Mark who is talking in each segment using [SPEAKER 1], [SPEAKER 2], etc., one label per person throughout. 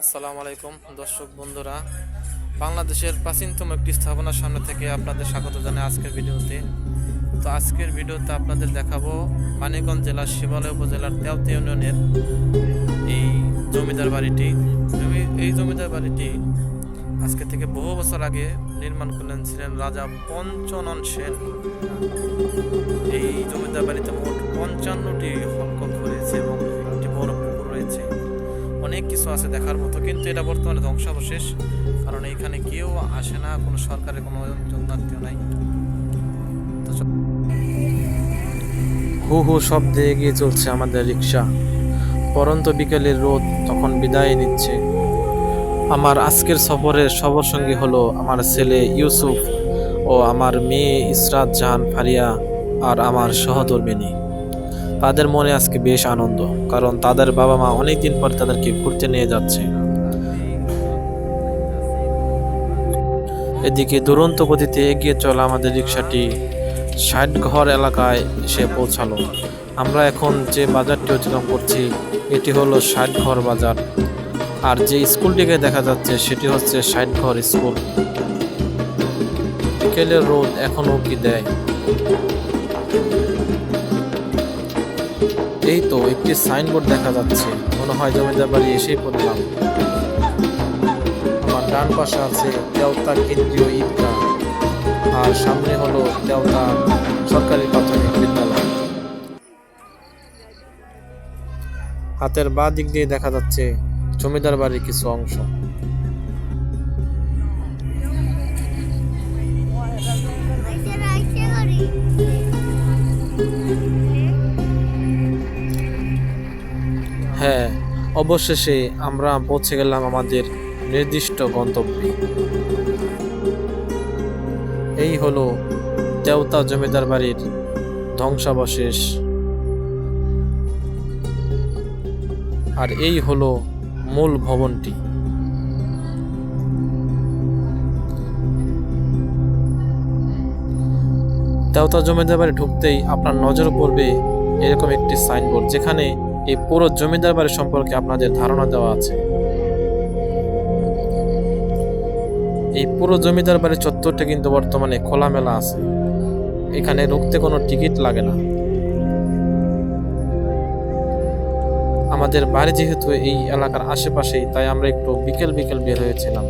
[SPEAKER 1] আসসালামু আলাইকুম দর্শক বন্ধুরা, বাংলাদেশের প্রাচীনতম একটি স্থাপনার সামনে থেকে আপনাদের স্বাগত জানাই আজকের ভিডিওতে। তো আজকের ভিডিওতে আপনাদের দেখাবো মানিকগঞ্জ জেলার শিবালয় উপজেলার তেওতা ইউনিয়নের এই জমিদার বাড়িটি। এই জমিদার বাড়িটি আজকে থেকে বহু বছর আগে নির্মাণ ছিলেন রাজা পঞ্চনন সেন। এই জমিদার বাড়িতে মোট 55টি হলকক্ষ রয়েছে এবং একটি বড় পুকুর রয়েছে। অনেক কিছু আছে দেখার মতো, কিন্তু এটা বর্তমানে ধ্বংসাবশেষ, কারণ এখানে কেউ আসে না, কোনো সরকারের কোনো যত্নার্থীও নাই। হু হু শব্দে এগিয়ে চলছে আমাদের রিক্সা। পরন্ত বিকেলের রোদ তখন বিদায় নিচ্ছে। আমার আজকের সফরের সফর সঙ্গী হলো আমার ছেলে ইউসুফ ও আমার মেয়ে ইসরাত জাহান ফারিয়া আর আমার সহধর্মিনী। তাদের মনে আজকে বেশ আনন্দ, কারণ তাদের বাবা মা অনেকদিন পর তাদেরকে ঘুরতে নিয়ে যাচ্ছে। এদিকে দুরন্ত গতিতে এগিয়ে চলা আমাদের রিক্সাটি 60 ঘর এলাকায় এসে পৌঁছালো। আমরা এখন যে বাজারটি অতিক্রম করছি এটি হলো 60 ঘর বাজার, আর যে স্কুলটিকে দেখা যাচ্ছে সেটি হচ্ছে 60 ঘর স্কুল। বিকেলের রোদ এখনো কি দেয়। এই তো একটি সাইনবোর্ড দেখা যাচ্ছে, মনে হয় জমিদার বাড়ি এসেই পড়লাম। আমার ডান পাশে আছে তেওতা কেন্দ্রীয় ঈদগাহ, আর সামনে হলো তেওতা সরকারি প্রাথমিক বিদ্যালয়। হাতের বাঁ দিক দিয়ে দেখা যাচ্ছে জমিদার বাড়ির কিছু অংশ। হ্যাঁ, অবশেষে আমরা পৌঁছে গেলাম আমাদের নির্দিষ্ট গন্তব্যে। এই হলো তেওতা জমিদার বাড়ির ধ্বংসাবশেষ, আর এই হলো মূল ভবনটি। তেওতা জমিদার বাড়ি ঢুকতেই আপনার নজর পড়বে এরকম একটি সাইনবোর্ড, যেখানে এই পুরো জমিদার বাড়ি সম্পর্কে আপনাদের ধারণা দেওয়া আছে। এই পুরো জমিদার বাড়ির চত্বরটা কিন্তু বর্তমানে খোলামেলা আছে, এখানে ঢুকতে কোনো টিকিট লাগে না। আমাদের বাড়ি যেহেতু এই এলাকার আশেপাশেই, তাই আমরা একটু বিকেল বিকেল বের হয়েছিলাম।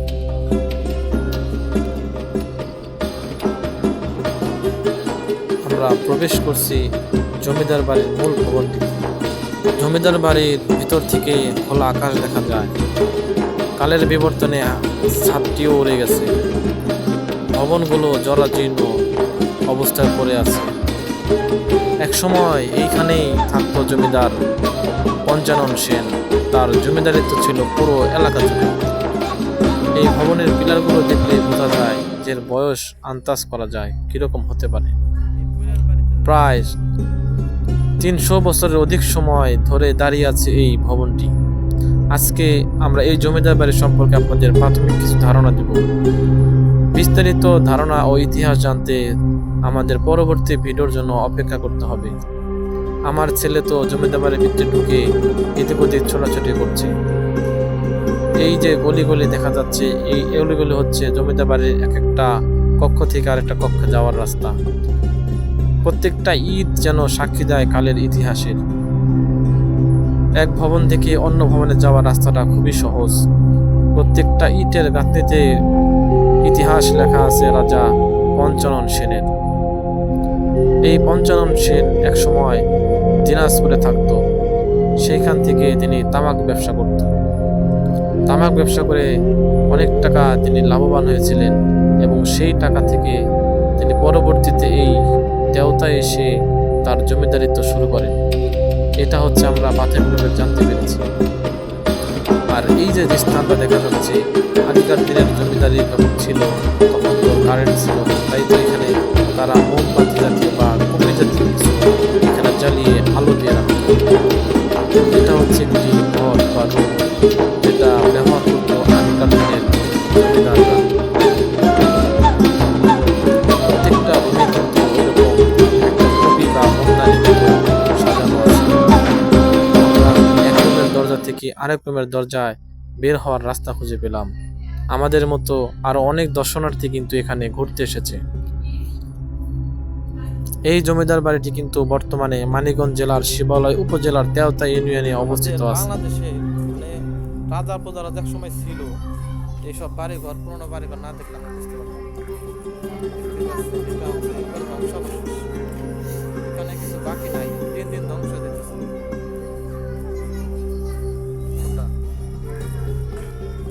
[SPEAKER 1] আমরা প্রবেশ করছি জমিদার বাড়ির মূল ভবনটি। জমিদার বাড়ির ভিতর থেকে খোলা আকাশ দেখা যায়। কালের বিবর্তনে ছাদটিও উড়ে গেছে, ভবনগুলো জরাজীর্ণ অবস্থায় পড়ে আছে। একসময় এইখানেই থাকতো জমিদার পঞ্চানন সেন, তার জমিদারিত্ব ছিল পুরো এলাকা জুড়ে। এই ভবনের পিলারগুলো দেখলে বোঝা যায় যে এর বয়স আন্দাজ করা যায় কিরকম হতে পারে। প্রায় 300 বছরের অধিক সময় ধরে দাঁড়িয়ে আছে এই ভবনটি। আজকে আমরা এই জমিদার বাড়ি সম্পর্কে আপনাদের প্রাথমিক কিছু ধারণা দেব। বিস্তারিত ধারণা ও ইতিহাস জানতে আমাদের পরবর্তী ভিডিওর জন্য অপেক্ষা করতে হবে। আমার ছেলে তো জমিদার বাড়ির ভিতরে ঢুকে এদিক ওদিক ছোটাছুটি করছে। এই যে গলি দেখা যাচ্ছে, এই গলিগুলি হচ্ছে জমিদার বাড়ির এক একটা কক্ষ থেকে আরেকটা কক্ষে যাওয়ার রাস্তা। প্রত্যেকটা ইট যেন সাক্ষী দেয় কালের ইতিহাসের। এক ভবন থেকে অন্য ভবনে যাওয়ার রাস্তাটা খুবই সহজ। প্রত্যেকটা ইটের গাঁথনিতে ইতিহাস লেখা আছে রাজা পঞ্চানন সেনের। এই পঞ্চানন সেন এক সময় দিনাজপুরে থাকতো, সেইখান থেকে তিনি তামাক ব্যবসা করত। তামাক ব্যবসা করে অনেক টাকা তিনি লাভবান হয়েছিলেন, এবং সেই টাকা থেকে তিনি পরবর্তীতে এই তেওতায় এসে তার জমিদারিত্ব শুরু করেন। এটা হচ্ছে আমরা প্রাথমিকভাবে জানতে পেরেছি। আর এই যে স্থানটা দেখা যাচ্ছে, আগেকার দিনের জমিদারি যখন ছিল তখন তো কারেন্ট ছিল, তাই তো এখানে তারা মোমবাতি জাতীয় বা কুপি জাতীয় কিছু এখানে জ্বালিয়ে আলো দিয়ে রাখত। এটা হচ্ছে একটি ঘর বা রুম, যেটা ব্যবহার করতো আগেকার দিনের জমিদাররা। প্রত্যেকটা রুমে কিন্তু এরকম একটা কপি বা মোমদানি সাজানো আছে। আমরা এক রুমের দরজা থেকে আরেক রুমের দরজায় বের হওয়ার রাস্তা খুঁজে পেলাম। আমাদের মতো আরো অনেক দর্শনার্থী কিন্তু এখানে ঘুরতে এসেছে। এই জমিদার বাড়িটি কিন্তু বর্তমানে মানিকগঞ্জ জেলার শিবালয় উপজেলার তেওতা ইউনিয়নে অবস্থিত আছে। বাংলাদেশে মানে রাজা প্রজারা এক সময় ছিল, এইসব বাড়িঘর পুরোনো বাড়িঘর না দেখলে আমরা বুঝতে পারতাম। এখানে কিছু বাকি নাই, দিন দিন ধ্বংস হয়ে যেতেছে।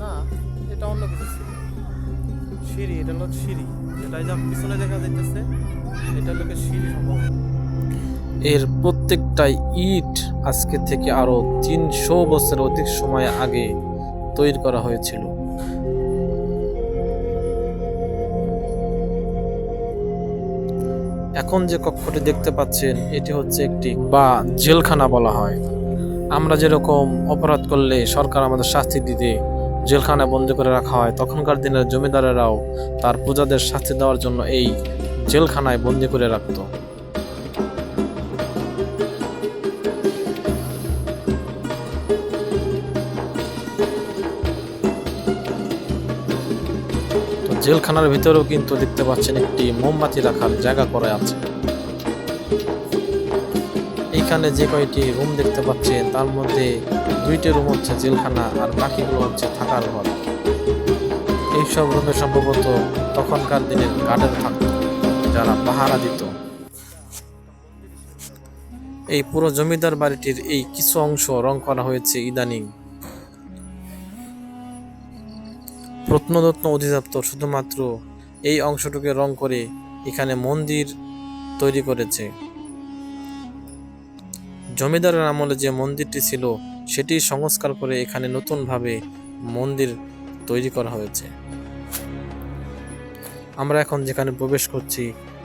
[SPEAKER 1] না, এটা অন্য কিছু ছিল। সিঁড়ি, এটা হলো সিঁড়ি, যেটা যা পিছনে দেখা যাইতেছে এটা হলো সিঁড়ি সম্ভব। এর প্রত্যেকটাই ইট আজকে থেকে আরো 300 বছর অধিক সময় আগে তৈরি করা হয়েছিল। এখন যে কক্ষটি দেখতে পাচ্ছেন এটি হচ্ছে একটি বা জেলখানা বলা হয়। আমরা যেরকম অপরাধ করলে সরকার আমাদের শাস্তি দিতে জেলখানায় বন্দি করে রাখা হয়, তখনকার দিনের জমিদারেরাও তার প্রজাদের শাস্তি দেওয়ার জন্য এই জেলখানায় বন্দি করে রাখত। জেলখানার ভিতরেও কিন্তু দেখতে পাচ্ছেন একটি মোমবাতি রাখার জায়গা করা আছে। এখানে যে কয়টি রুম দেখতে পাচ্ছেন তার মধ্যে 2টি রুম হচ্ছে জেলখানা আর বাকিগুলো হচ্ছে থাকার ঘর। এইসব রুমে সম্ভবত তখনকার দিনের গার্ডের থাকত, যারা পাহারা দিত। এই পুরো জমিদার বাড়িটির এই কিছু অংশ রং করা হয়েছে ইদানিং। প্রত্নতত্ত্ব অধিদপ্তর শুধুমাত্র এই অংশটুকে রং করে এখানে মন্দির তৈরি করেছে। জমিদারের আমলে যে মন্দিরটি ছিল সেটি সংস্কার করে এখানে নতুনভাবে মন্দির তৈরি করা হয়েছে। আমরা এখন যেখানে প্রবেশ করছি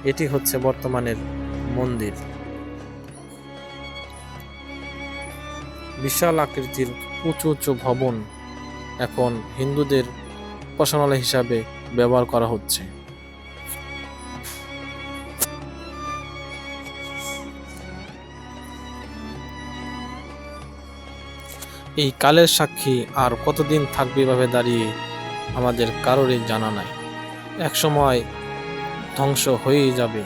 [SPEAKER 1] এটি হচ্ছে বর্তমানের মন্দির। বিশাল আকৃতির উঁচু উঁচু ভবন এখন হিন্দুদের উপাসনালয় হিসাবে ব্যবহার করা হচ্ছে। এই কালের সাক্ষী আর কতদিন থাকবে এভাবে দাঁড়িয়ে আমাদের কারোরই জানা নাই, একসময় ধ্বংস হয়েই যাবে।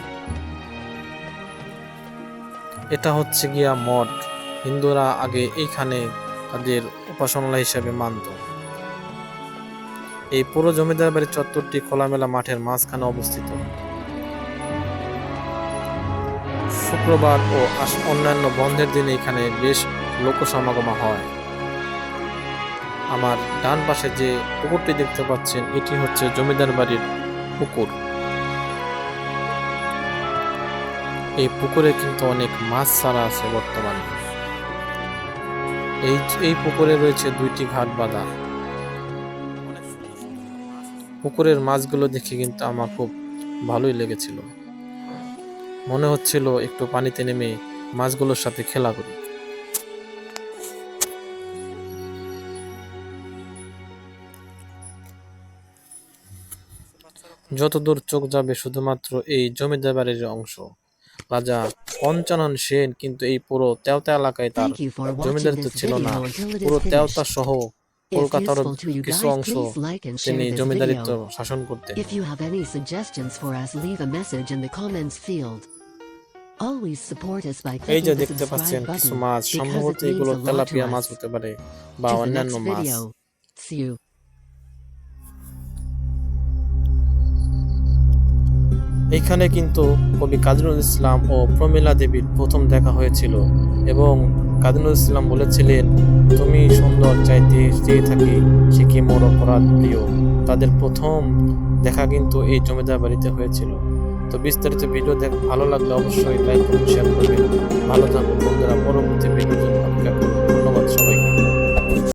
[SPEAKER 1] এটা হচ্ছে গিয়া মঠ। হিন্দুরা আগে এইখানে তাদের উপাসনালয় হিসাবে মানত। এই পুরো জমিদার বাড়ির চত্বরটি খোলামেলা মাঠের মাঝখানে অবস্থিত। শুক্রবার ও অন্যান্য বন্ধের দিনে এখানে বেশ লোক সমাগম হয়। আমার ডান পাশে যে পুকুরটি দেখতে পাচ্ছেন এটি হচ্ছে জমিদার বাড়ির পুকুর। এই পুকুরে কিন্তু অনেক মাছ ছাড়া আছে বর্তমানে। এই পুকুরে রয়েছে 2টি ঘাট বাঁধা। পুকুরের মাছগুলো দেখে কিন্তু আমার খুব ভালোই লেগেছিল। মনে হচ্ছিল একটু পানিতে নেমে মাছগুলোর সাথে খেলা করি। যতদূর চোখ যাবে শুধুমাত্র এই জমিদার বাড়ির অংশ। রাজা পঞ্চানন সেন কিন্তু এই পুরো তেওতা এলাকায় তার জমিদারিত্ব ছিল না। পুরো তেওতা সহ কলকাতার কিছু অংশ তিনি জমিদারিত্ব শাসন করতেন। এই যে দেখতে পাচ্ছেন কিছু মাছ, সম্ভবত এগুলো তেলাপিয়া মাছ হতে পারে বা অন্যান্য মাছ। এইখানে কিন্তু কবি কাজী নজরুল ইসলাম ও প্রমীলা দেবীর প্রথম দেখা হয়েছিল এবং কাজী নজরুল ইসলাম বলেছিলেন, তুমি সুন্দর চাইতে চেয়ে থাকি সে কি মোর অপরাধ প্রিয়। তাদের প্রথম দেখা কিন্তু এই জমিদার বাড়িতে হয়েছিল। তো বিস্তারিত ভিডিও ভালো লাগলে অবশ্যই লাইক করুন, শেয়ার করবেন। ভালো থাকুন বন্ধুরা, পরবর্তী ভিডিও